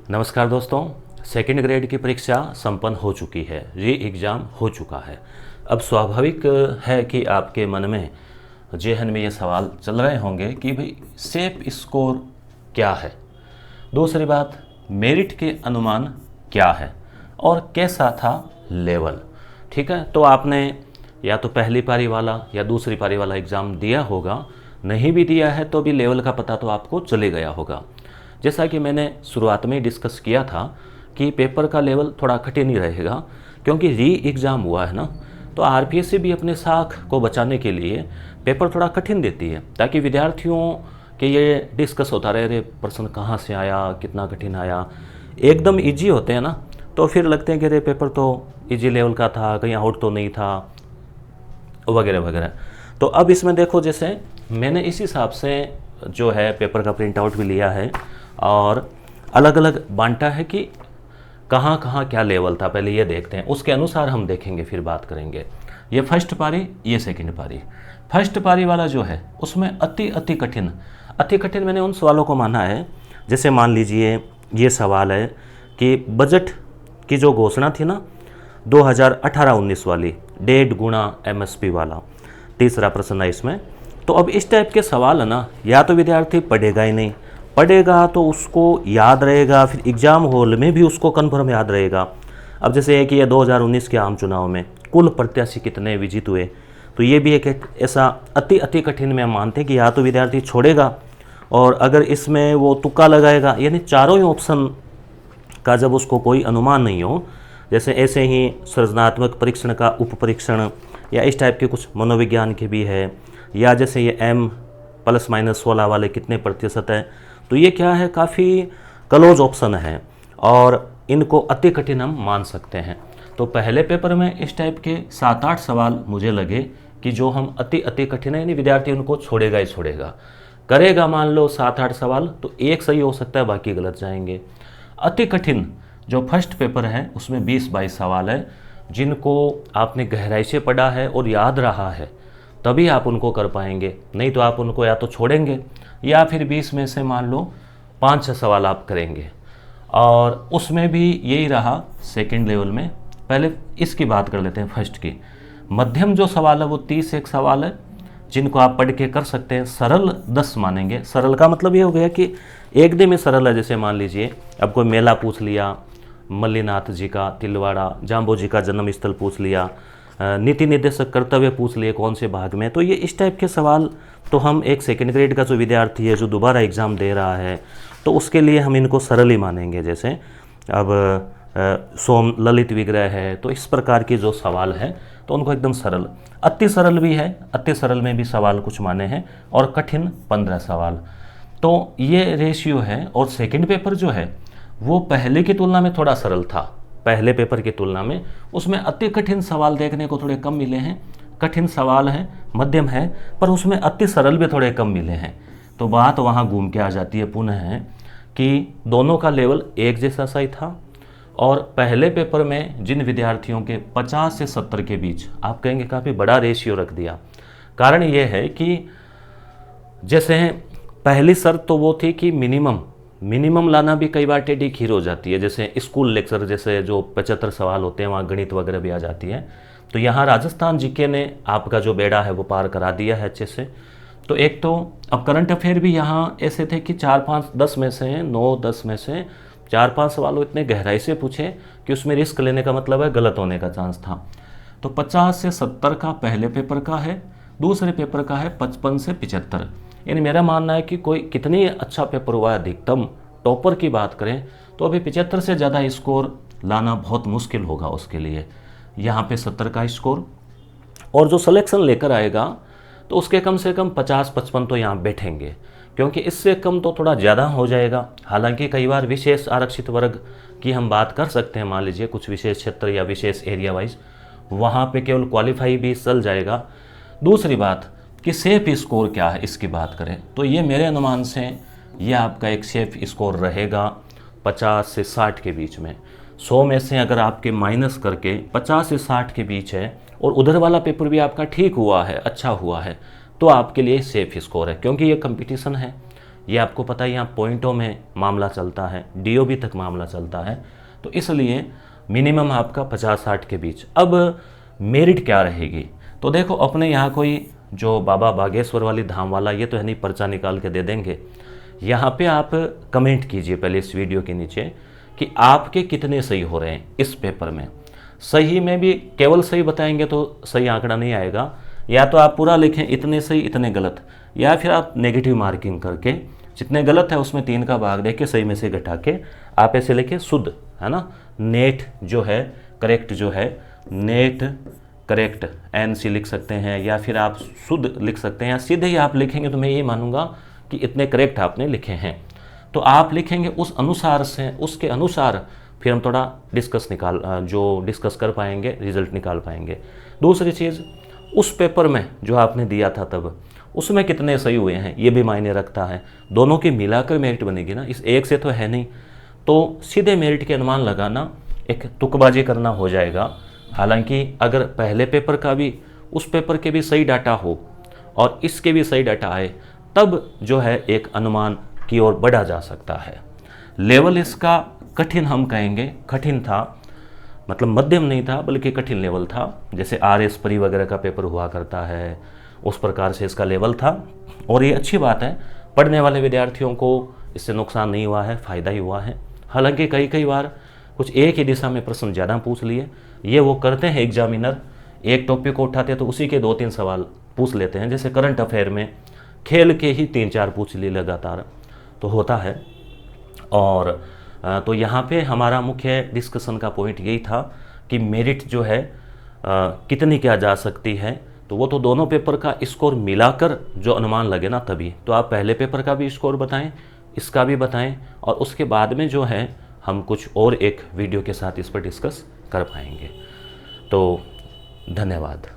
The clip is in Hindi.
नमस्कार दोस्तों, सेकेंड ग्रेड की परीक्षा संपन्न हो चुकी है, री एग्ज़ाम हो चुका है। अब स्वाभाविक है कि आपके मन में जेहन में ये सवाल चल रहे होंगे कि भाई सेफ स्कोर क्या है, दूसरी बात मेरिट के अनुमान क्या है और कैसा था लेवल। ठीक है, तो आपने या तो पहली पारी वाला या दूसरी पारी वाला एग्ज़ाम दिया होगा, नहीं भी दिया है तो भी लेवल का पता तो आपको चले गया होगा। जैसा कि मैंने शुरुआत में डिस्कस किया था कि पेपर का लेवल थोड़ा कठिन ही रहेगा, क्योंकि री एग्ज़ाम हुआ है ना, तो आरपीएससी भी अपने साख को बचाने के लिए पेपर थोड़ा कठिन देती है, ताकि विद्यार्थियों के ये डिस्कस होता रहे, अरे प्रश्न कहाँ से आया, कितना कठिन आया। एकदम इजी होते हैं ना तो फिर लगते हैं कि अरे पेपर तो इजी लेवल का था, कहीं आउट तो नहीं था, वगैरह वगैरह। तो अब इसमें देखो, जैसे मैंने इस हिसाब से जो है पेपर का प्रिंट आउट भी लिया है और अलग अलग बांटा है कि कहाँ कहाँ क्या लेवल था, पहले ये देखते हैं, उसके अनुसार हम देखेंगे फिर बात करेंगे। ये फर्स्ट पारी, ये सेकंड पारी। फर्स्ट पारी वाला जो है उसमें अति कठिन मैंने उन सवालों को माना है, जैसे मान लीजिए ये सवाल है कि बजट की जो घोषणा थी ना 2018-19 वाली, 1.5 गुना एमएसपी वाला, तीसरा प्रश्न है इसमें। तो अब इस टाइप के सवाल है ना, या तो विद्यार्थी पढ़ेगा ही नहीं, पढ़ेगा तो उसको याद रहेगा, फिर एग्ज़ाम हॉल में भी उसको कन्फर्म याद रहेगा। अब जैसे कि ये 2019 के आम चुनाव में कुल प्रत्याशी कितने विजित हुए, तो ये भी एक ऐसा अति कठिन में हम मानते हैं कि या तो विद्यार्थी छोड़ेगा, और अगर इसमें वो तुक्का लगाएगा, यानी चारों ही ऑप्शन का जब उसको कोई अनुमान नहीं हो, जैसे ऐसे ही सृजनात्मक परीक्षण का उप परीक्षण या इस टाइप के कुछ मनोविज्ञान के भी है, या जैसे ये M+-16 वाले कितने प्रतिशत है, तो ये क्या है, काफ़ी क्लोज ऑप्शन है और इनको अति कठिन हम मान सकते हैं। तो पहले पेपर में इस टाइप के 7-8 सवाल मुझे लगे कि जो हम अति कठिन है, यानी विद्यार्थी उनको छोड़ेगा ही छोड़ेगा। करेगा मान लो 7-8 सवाल तो एक सही हो सकता है, बाकी गलत जाएंगे। अति कठिन जो फर्स्ट पेपर है उसमें 20-22 सवाल है, जिनको आपने गहराई से पढ़ा है और याद रहा है, तभी आप उनको कर पाएंगे, नहीं तो आप उनको या तो छोड़ेंगे या फिर 20 में से मान लो 5-6 सवाल आप करेंगे। और उसमें भी यही रहा सेकंड लेवल में। पहले इसकी बात कर लेते हैं फर्स्ट की। मध्यम जो सवाल है वो 31 सवाल है, जिनको आप पढ़ के कर सकते हैं। सरल 10 मानेंगे। सरल का मतलब ये हो गया कि एकदम ही सरल है, जैसे मान लीजिए अब कोई मेला पूछ लिया, मल्लीनाथ जी का तिलवाड़ा, जाम्बो जी का जन्म स्थल पूछ लिया, नीति निर्देशक कर्तव्य पूछ लिए कौन से भाग में, तो ये इस टाइप के सवाल तो हम एक सेकेंड ग्रेड का जो विद्यार्थी है जो दोबारा एग्ज़ाम दे रहा है, तो उसके लिए हम इनको सरल ही मानेंगे। जैसे अब सोम ललित विग्रह है, तो इस प्रकार के जो सवाल है तो उनको एकदम सरल। अति सरल भी है, अति सरल में भी सवाल कुछ माने हैं, और कठिन 15 सवाल। तो ये रेशियो है। और सेकेंड पेपर जो है वो पहले की तुलना में थोड़ा सरल था, पहले पेपर की तुलना में उसमें अति कठिन सवाल देखने को थोड़े कम मिले हैं। कठिन सवाल है, मध्यम है, पर उसमें अति सरल भी थोड़े कम मिले हैं। तो बात वहाँ घूम के आ जाती है पुनः कि दोनों का लेवल एक जैसा सा ही था। और पहले पेपर में जिन विद्यार्थियों के 50 से 70 के बीच, आप कहेंगे काफ़ी बड़ा रेशियो रख दिया। कारण ये है कि जैसे पहली शर्त तो वो थी कि मिनिमम लाना भी कई बार टेढ़ी खीर हो जाती है। जैसे स्कूल लेक्चर जैसे जो 75 सवाल होते हैं, वहाँ गणित वगैरह भी आ जाती है। तो यहाँ राजस्थान जीके ने आपका जो बेड़ा है वो पार करा दिया है अच्छे से। तो एक तो अब करंट अफेयर भी यहाँ ऐसे थे कि 4-5-10 में से 9-10 में से 4-5 सवालों इतने गहराई से पूछे कि उसमें रिस्क लेने का मतलब है गलत होने का चांस था। तो 50 से 70 का पहले पेपर का है, दूसरे पेपर का है 55 से 75। यानी मेरा मानना है कि कोई कितनी अच्छा पेपर हुआ है, अधिकतम टॉपर की बात करें तो अभी 75 से ज़्यादा स्कोर लाना बहुत मुश्किल होगा उसके लिए। यहाँ पे 70 का स्कोर, और जो सिलेक्शन लेकर आएगा तो उसके कम से कम 50-55 तो यहाँ बैठेंगे, क्योंकि इससे कम तो थोड़ा ज़्यादा हो जाएगा। हालांकि कई बार विशेष आरक्षित वर्ग की हम बात कर सकते हैं, मान लीजिए कुछ विशेष क्षेत्र या विशेष एरिया वाइज, वहाँ पे केवल क्वालिफाई भी चल जाएगा। दूसरी बात कि सेफ स्कोर क्या है, इसकी बात करें तो ये मेरे अनुमान से ये आपका एक सेफ स्कोर रहेगा 50 से 60 के बीच में। 100 में से अगर आपके माइनस करके 50 से 60 के बीच है, और उधर वाला पेपर भी आपका ठीक हुआ है, अच्छा हुआ है, तो आपके लिए सेफ स्कोर है, क्योंकि ये कंपटीशन है। ये आपको पता है यहाँ पॉइंटों में मामला चलता है, डीओबी तक मामला चलता है, तो इसलिए मिनिमम आपका 50-60 के बीच। अब मेरिट क्या रहेगी, तो देखो अपने यहाँ कोई जो बाबा बागेश्वर वाली धाम वाला ये तो है नहीं पर्चा निकाल के दे देंगे। यहाँ पे आप कमेंट कीजिए पहले इस वीडियो के नीचे कि आपके कितने सही हो रहे हैं इस पेपर में। सही में भी केवल सही बताएंगे तो सही आंकड़ा नहीं आएगा, या तो आप पूरा लिखें इतने सही इतने गलत, या फिर आप नेगेटिव मार्किंग करके जितने गलत है उसमें 3 का भाग देके सही में से घटा के आप ऐसे लिखे शुद्ध, है ना, नेट जो है करेक्ट, जो है नेट करेक्ट NC लिख सकते हैं, या फिर आप शुद्ध लिख सकते हैं, या सीधे ही आप लिखेंगे तो मैं ये मानूंगा कि इतने करेक्ट आपने लिखे हैं। तो आप लिखेंगे उस अनुसार से, उसके अनुसार फिर हम थोड़ा डिस्कस कर पाएंगे, रिजल्ट निकाल पाएंगे। दूसरी चीज़, उस पेपर में जो आपने दिया था तब उसमें कितने सही हुए हैं ये भी मायने रखता है। दोनों की मिलाकर मेरिट बनेगी ना, इस एक से तो है नहीं। तो सीधे मेरिट के अनुमान लगाना एक तुकबाजी करना हो जाएगा। हालांकि अगर पहले पेपर का भी उस पेपर के भी सही डाटा हो और इसके भी सही डाटा आए तब जो है एक अनुमान की ओर बढ़ा जा सकता है। लेवल इसका कठिन हम कहेंगे, कठिन था, मतलब मध्यम नहीं था बल्कि कठिन लेवल था। जैसे RS परी वगैरह का पेपर हुआ करता है उस प्रकार से इसका लेवल था। और ये अच्छी बात है, पढ़ने वाले विद्यार्थियों को इससे नुकसान नहीं हुआ है, फ़ायदा ही हुआ है। हालांकि कई बार कुछ एक ही दिशा में प्रश्न ज़्यादा पूछ लिए, ये वो करते हैं एग्जामिनर, एक टॉपिक को उठाते तो उसी के 2-3 सवाल पूछ लेते हैं। जैसे करंट अफेयर में खेल के ही 3-4 पूछ लिए लगातार, तो होता है। और तो यहाँ पे हमारा मुख्य डिस्कशन का पॉइंट यही था कि मेरिट जो है कितनी क्या जा सकती है, तो वो तो दोनों पेपर का स्कोर मिलाकर जो अनुमान लगे ना तभी। तो आप पहले पेपर का भी स्कोर बताएं, इसका भी बताएं, और उसके बाद में जो है हम कुछ और एक वीडियो के साथ इस पर डिस्कस कर पाएंगे। तो धन्यवाद।